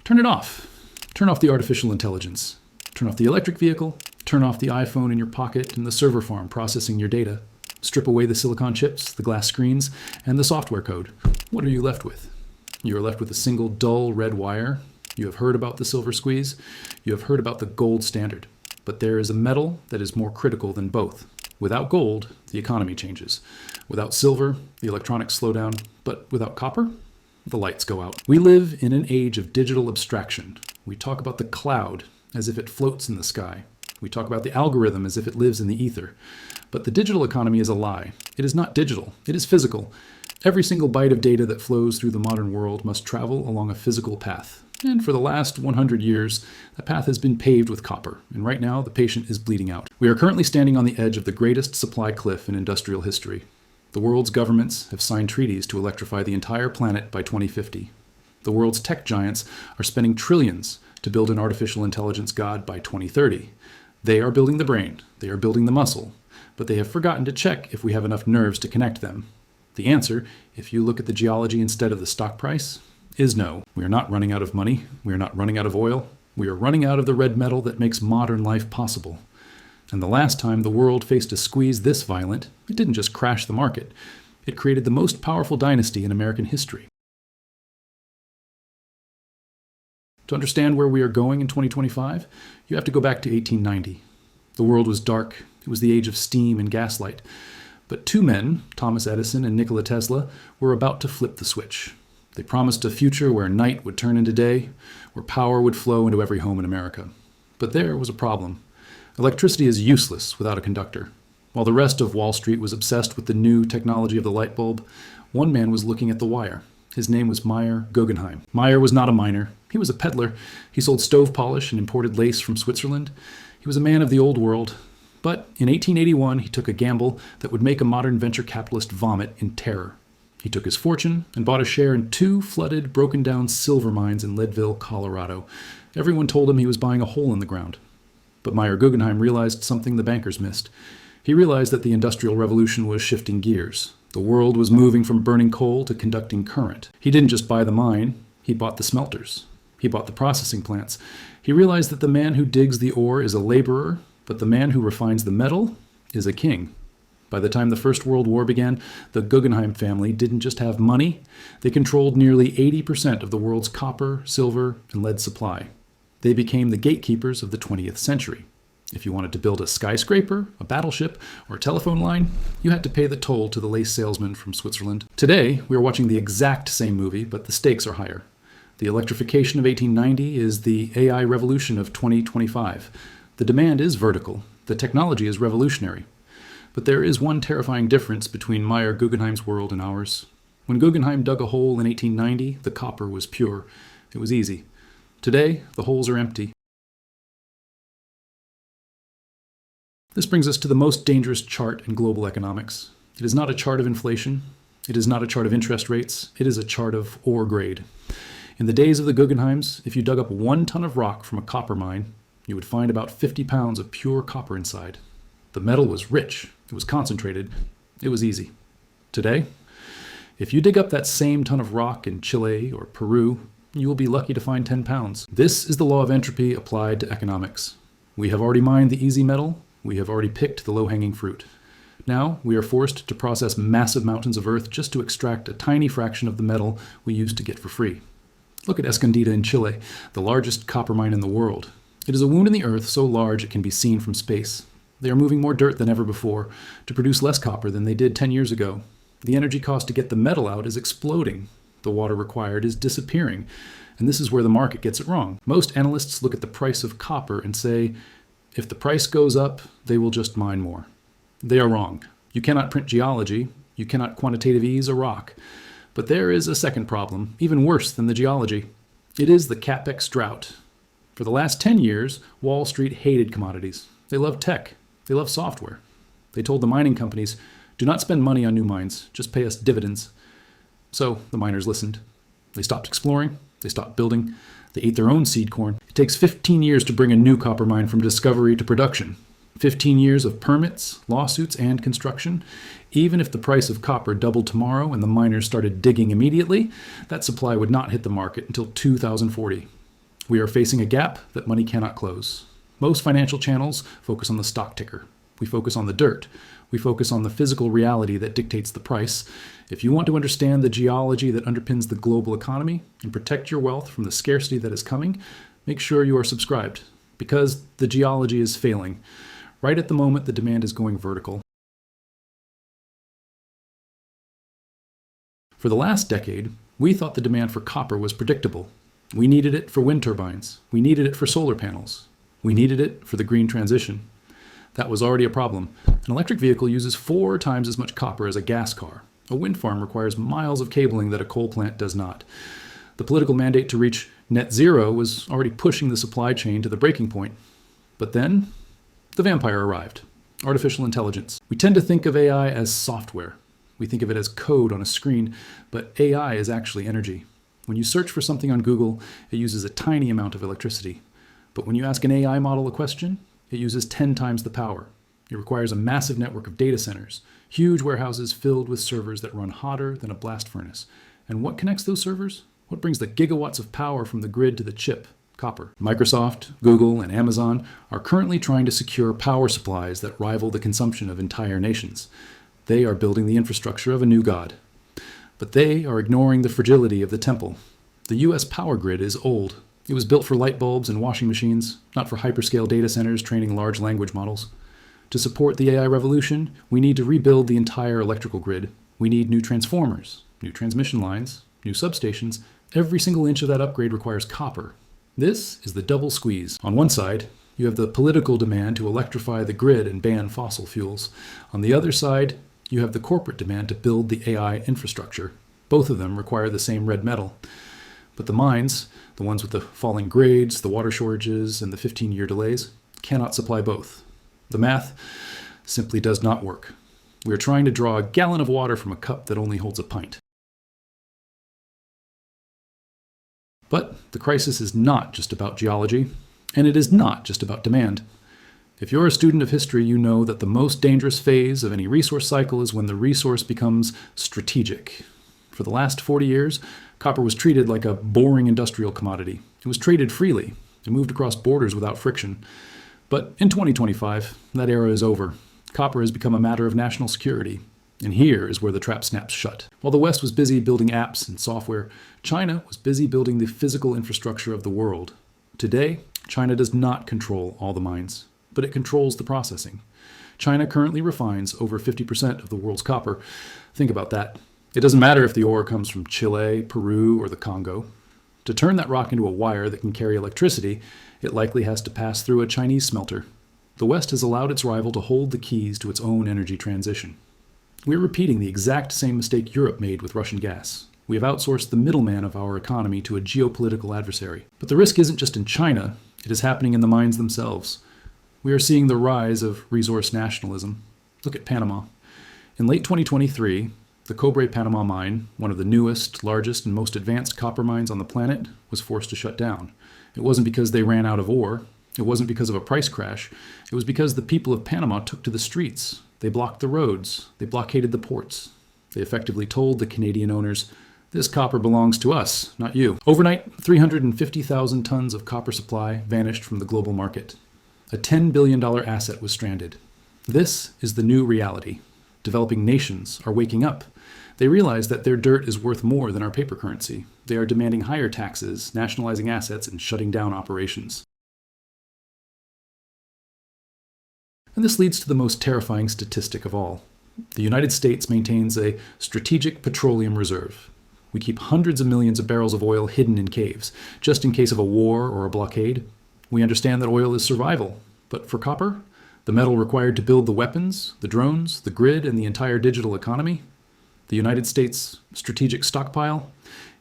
Turn it off. Turn off the artificial intelligence. Turn off the electric vehicle. Turn off the iPhone in your pocket and the server farm processing your data. Strip away the silicon chips, the glass screens, and the software code. What are you left with? You are left with a single dull red wire. You have heard about the silver squeeze. You have heard about the gold standard. But there is a metal that is more critical than both. Without gold, the economy changes. Without silver, the electronics slow down. But without copper, the lights go out. We live in an age of digital abstraction. We talk about the cloud as if it floats in the sky. We talk about the algorithm as if it lives in the ether. But the digital economy is a lie. It is not digital. It is physical. Every single byte of data that flows through the modern world must travel along a physical path. And for the last 100 years, that path has been paved with copper. And right now, the patient is bleeding out. We are currently standing on the edge of the greatest supply cliff in industrial history. The world's governments have signed treaties to electrify the entire planet by 2050. The world's tech giants are spending trillions to build an artificial intelligence god by 2030. They are building the brain, they are building the muscle, but they have forgotten to check if we have enough nerves to connect them. The answer, if you look at the geology instead of the stock price, is no. We are not running out of money, we are not running out of oil, we are running out of the red metal that makes modern life possible. And the last time the world faced a squeeze this violent, it didn't just crash the market, it created the most powerful dynasty in American history. To understand where we are going in 2025, you have to go back to 1890. The world was dark. It was the age of steam and gaslight. But two men, Thomas Edison and Nikola Tesla, were about to flip the switch. They promised a future where night would turn into day, where power would flow into every home in America. But there was a problem. Electricity is useless without a conductor. While the rest of Wall Street was obsessed with the new technology of the light bulb, one man was looking at the wire. His name was Meyer Guggenheim. Meyer was not a miner. He was a peddler. He sold stove polish and imported lace from Switzerland. He was a man of the old world. But in 1881, he took a gamble that would make a modern venture capitalist vomit in terror. He took his fortune and bought a share in 2 flooded, broken-down silver mines in Leadville, Colorado. Everyone told him he was buying a hole in the ground. But Meyer Guggenheim realized something the bankers missed. He realized that the Industrial Revolution was shifting gears. The world was moving from burning coal to conducting current. He didn't just buy the mine, he bought the smelters. He bought the processing plants. He realized that the man who digs the ore is a laborer, but the man who refines the metal is a king. By the time the First World War began, the Guggenheim family didn't just have money, they controlled nearly 80% of the world's copper, silver, and lead supply. They became the gatekeepers of the 20th century. If you wanted to build a skyscraper, a battleship, or a telephone line, you had to pay the toll to the lace salesman from Switzerland. Today, we are watching the exact same movie, but the stakes are higher. The electrification of 1890 is the AI revolution of 2025. The demand is vertical. The technology is revolutionary. But there is one terrifying difference between Meyer Guggenheim's world and ours. When Guggenheim dug a hole in 1890, the copper was pure. It was easy. Today, the holes are empty. This brings us to the most dangerous chart in global economics. It is not a chart of inflation. It is not a chart of interest rates. It is a chart of ore grade. In the days of the Guggenheims, if you dug up 1 ton of rock from a copper mine, you would find about 50 pounds of pure copper inside. The metal was rich. It was concentrated. It was easy. Today, if you dig up that same ton of rock in Chile or Peru, you will be lucky to find 10 pounds. This is the law of entropy applied to economics. We have already mined the easy metal. We have already picked the low-hanging fruit. Now, we are forced to process massive mountains of earth just to extract a tiny fraction of the metal we used to get for free. Look at Escondida in Chile, the largest copper mine in the world. It is a wound in the earth so large it can be seen from space. They are moving more dirt than ever before to produce less copper than they did 10 years ago. The energy cost to get the metal out is exploding. The water required is disappearing. And this is where the market gets it wrong. Most analysts look at the price of copper and say, if the price goes up, they will just mine more. They are wrong. You cannot print geology. You cannot quantitative ease a rock. But there is a second problem, even worse than the geology. It is the CapEx drought. For the last 10 years, Wall Street hated commodities. They loved tech. They loved software. They told the mining companies, do not spend money on new mines, just pay us dividends. So the miners listened. They stopped exploring. They stopped building. They ate their own seed corn. It takes 15 years to bring a new copper mine from discovery to production. 15 years of permits, lawsuits, and construction. Even if the price of copper doubled tomorrow and the miners started digging immediately, that supply would not hit the market until 2040. We are facing a gap that money cannot close. Most financial channels focus on the stock ticker. We focus on the dirt. We focus on the physical reality that dictates the price. If you want to understand the geology that underpins the global economy and protect your wealth from the scarcity that is coming, make sure you are subscribed, because the geology is failing. Right at the moment, the demand is going vertical. For the last decade, we thought the demand for copper was predictable. We needed it for wind turbines. We needed it for solar panels. We needed it for the green transition. That was already a problem. An electric vehicle uses 4 times as much copper as a gas car. A wind farm requires miles of cabling that a coal plant does not. The political mandate to reach net zero was already pushing the supply chain to the breaking point. But then, the vampire arrived. Artificial intelligence. We tend to think of AI as software. We think of it as code on a screen, but AI is actually energy. When you search for something on Google, it uses a tiny amount of electricity. But when you ask an AI model a question, it uses 10 times the power. It requires a massive network of data centers, huge warehouses filled with servers that run hotter than a blast furnace. And what connects those servers? What brings the gigawatts of power from the grid to the chip? Copper. Microsoft, Google, and Amazon are currently trying to secure power supplies that rival the consumption of entire nations. They are building the infrastructure of a new god. But they are ignoring the fragility of the temple. The US power grid is old. It was built for light bulbs and washing machines, not for hyperscale data centers training large language models. To support the AI revolution, we need to rebuild the entire electrical grid. We need new transformers, new transmission lines, new substations. Every single inch of that upgrade requires copper. This is the double squeeze. On one side, you have the political demand to electrify the grid and ban fossil fuels. On the other side, you have the corporate demand to build the AI infrastructure. Both of them require the same red metal. But the mines, the ones with the falling grades, the water shortages, and the 15-year delays, cannot supply both. The math simply does not work. We are trying to draw a gallon of water from a cup that only holds a pint. But the crisis is not just about geology, and it is not just about demand. If you're a student of history, you know that the most dangerous phase of any resource cycle is when the resource becomes strategic. For the last 40 years, copper was treated like a boring industrial commodity. It was traded freely. It moved across borders without friction. But in 2025, that era is over. Copper has become a matter of national security. And here is where the trap snaps shut. While the West was busy building apps and software, China was busy building the physical infrastructure of the world. Today, China does not control all the mines, but it controls the processing. China currently refines over 50% of the world's copper. Think about that. It doesn't matter if the ore comes from Chile, Peru, or the Congo. To turn that rock into a wire that can carry electricity, it likely has to pass through a Chinese smelter. The West has allowed its rival to hold the keys to its own energy transition. We're repeating the exact same mistake Europe made with Russian gas. We have outsourced the middleman of our economy to a geopolitical adversary. But the risk isn't just in China, it is happening in the mines themselves. We are seeing the rise of resource nationalism. Look at Panama. In late 2023, the Cobre Panama mine, one of the newest, largest, and most advanced copper mines on the planet, was forced to shut down. It wasn't because they ran out of ore. It wasn't because of a price crash. It was because the people of Panama took to the streets. They blocked the roads. They blockaded the ports. They effectively told the Canadian owners, "This copper belongs to us, not you." Overnight, 350,000 tons of copper supply vanished from the global market. A $10 billion asset was stranded. This is the new reality. Developing nations are waking up. They realize that their dirt is worth more than our paper currency. They are demanding higher taxes, nationalizing assets, and shutting down operations. And this leads to the most terrifying statistic of all. The United States maintains a strategic petroleum reserve. We keep hundreds of millions of barrels of oil hidden in caves, just in case of a war or a blockade. We understand that oil is survival, but for copper, the metal required to build the weapons, the drones, the grid, and the entire digital economy, the United States' strategic stockpile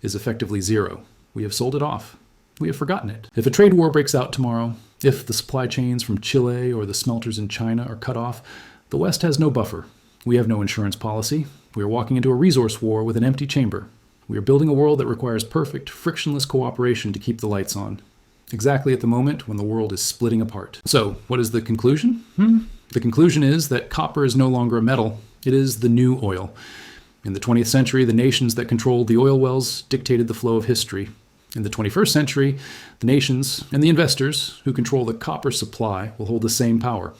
is effectively zero. We have sold it off. We have forgotten it. If a trade war breaks out tomorrow, if the supply chains from Chile or the smelters in China are cut off, the West has no buffer. We have no insurance policy. We are walking into a resource war with an empty chamber. We are building a world that requires perfect, frictionless cooperation to keep the lights on. Exactly at the moment when the world is splitting apart. So, what is the conclusion? The conclusion is that copper is no longer a metal. It is the new oil. In the 20th century, the nations that controlled the oil wells dictated the flow of history. In the 21st century, the nations and the investors who control the copper supply will hold the same power.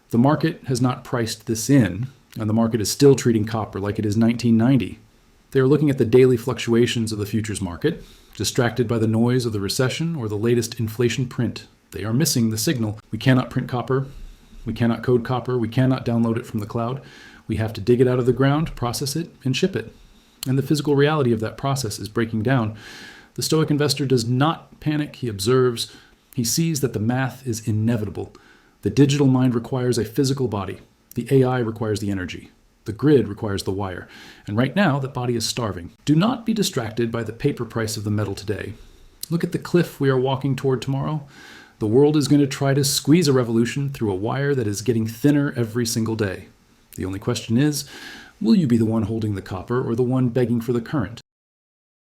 The market has not priced this in, and the market is still treating copper like it is 1990. They are looking at the daily fluctuations of the futures market, distracted by the noise of the recession or the latest inflation print. They are missing the signal. We cannot print copper. We cannot code copper. We cannot download it from the cloud. We have to dig it out of the ground, process it, and ship it. And the physical reality of that process is breaking down. The Stoic investor does not panic. He observes. He sees that the math is inevitable. The digital mind requires a physical body. The AI requires the energy. The grid requires the wire. And right now, the body is starving. Do not be distracted by the paper price of the metal today. Look at the cliff we are walking toward tomorrow. The world is going to try to squeeze a revolution through a wire that is getting thinner every single day. The only question is, will you be the one holding the copper or the one begging for the current?